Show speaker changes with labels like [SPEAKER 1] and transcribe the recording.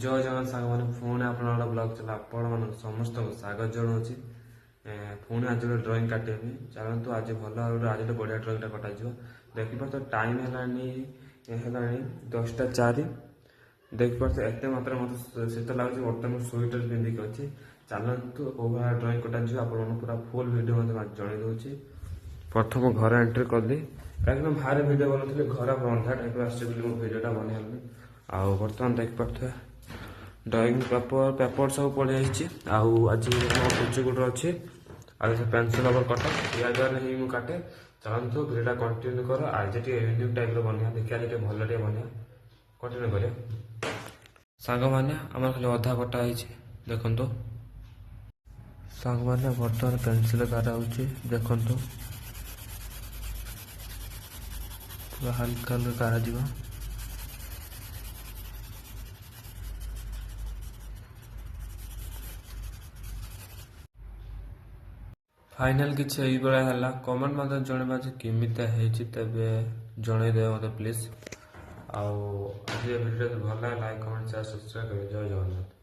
[SPEAKER 1] ଜୟ ଜଗନ୍ନାଥ ସାଙ୍ଗମାନେ ପୁଣି ଆପଣଙ୍କ ବ୍ଲଗ୍ ଚଲା ଆପଣମାନଙ୍କୁ ସମସ୍ତଙ୍କୁ ସ୍ୱାଗତ ଜଣାଉଛି। ପୁଣି ଆଜି ଗୋଟେ ଡ୍ରଇଂ କାଟିବା ପାଇଁ ଚାଲନ୍ତୁ। ଆଜି ଭଲ ଭାବରେ ଆଜି ଗୋଟେ ବଢ଼ିଆ ଡ୍ରଇଂଟା କଟାଯିବ। ଦେଖିପାରୁଥିବ ଟାଇମ୍ ହେଲାଣି 10ଟା 4। ଦେଖିପାରୁଥିବ ଏତେ ମାତ୍ରାରେ ମୋତେ ଶୀତ ଲାଗୁଛି। ବର୍ତ୍ତମାନ ମୁଁ ସ୍ୱେଟର ପିନ୍ଧିକି ଅଛି। ଚାଲନ୍ତୁ କେଉଁ ଭଳିଆ ଡ୍ରଇଂ କଟାଯିବ ଆପଣମାନଙ୍କୁ ପୁରା ଫୁଲ୍ ଭିଡ଼ିଓ ମଧ୍ୟ ଜଣାଇ ଦେଉଛି। ପ୍ରଥମ ଘର ଏଣ୍ଟ୍ରି କଲି କାହିଁକିନା ବାହାରେ ଭିଡ଼ିଓ ବନାଉଥିଲି, ଘର ରନ୍ଧା ଟାଇପ୍ର ଆସିଛି ବୋଲି ମୋ ଭିଡ଼ିଓଟା ବନେଇଲି। ଆଉ ବର୍ତ୍ତମାନ ଦେଖିପାରୁଥିବେ ଡ୍ରଇଂ ପେପର ସବୁ ପଳେଇ ଆସିଛି। ଆଉ ଆଜି ମୋ କୁଚିଗୁଡ଼ର ଅଛି ଆଉ ସେ ପେନ୍ସିଲ୍ ରବର କଟା ଏହାଦ୍ୱାରା ହିଁ ମୁଁ କାଟେ। ଚାଲନ୍ତୁ ଭିଡ଼ିଓଟା କଣ୍ଟିନ୍ୟୁ କର। ଆଜି ଟିକେ ୟୁନିକ୍ ଟାଇପ୍ର ବନେଇବା, ଦେଖିବା ଟିକେ ଭଲ ଟିକେ ବନେଇବା, କଣ୍ଟିନ୍ୟୁ କରିବା। ସାଙ୍ଗମାନେ ଆମର ଖାଲି ଅଧା କଟା ହେଇଛି ଦେଖନ୍ତୁ। ସାଙ୍ଗମାନେ ବର୍ତ୍ତମାନ ପେନ୍ସିଲ୍ ଗାରା ହେଉଛି ଦେଖନ୍ତୁ, ପୁରା ହାଲକା ହାଲକା ଗାରାଯିବ। ଫାଇନାଲ୍ କିଛି ଏଇଭଳିଆ ହେଲା। କମେଣ୍ଟ ମଧ୍ୟ ଜଣାଇବା ଯେ କେମିତିଆ ହେଇଛି, ତେବେ ଜଣାଇଦେବେ ମୋତେ ପ୍ଲିଜ୍। ଆଉ ଆଜି ଭିଡ଼ିଓ ଭଲ ଲାଗେ ଲାଇକ୍ କମେଣ୍ଟ ସେୟାର ସବସ୍କ୍ରାଇବ୍ କରିବେ। ଜୟ ଜଗନ୍ନାଥ।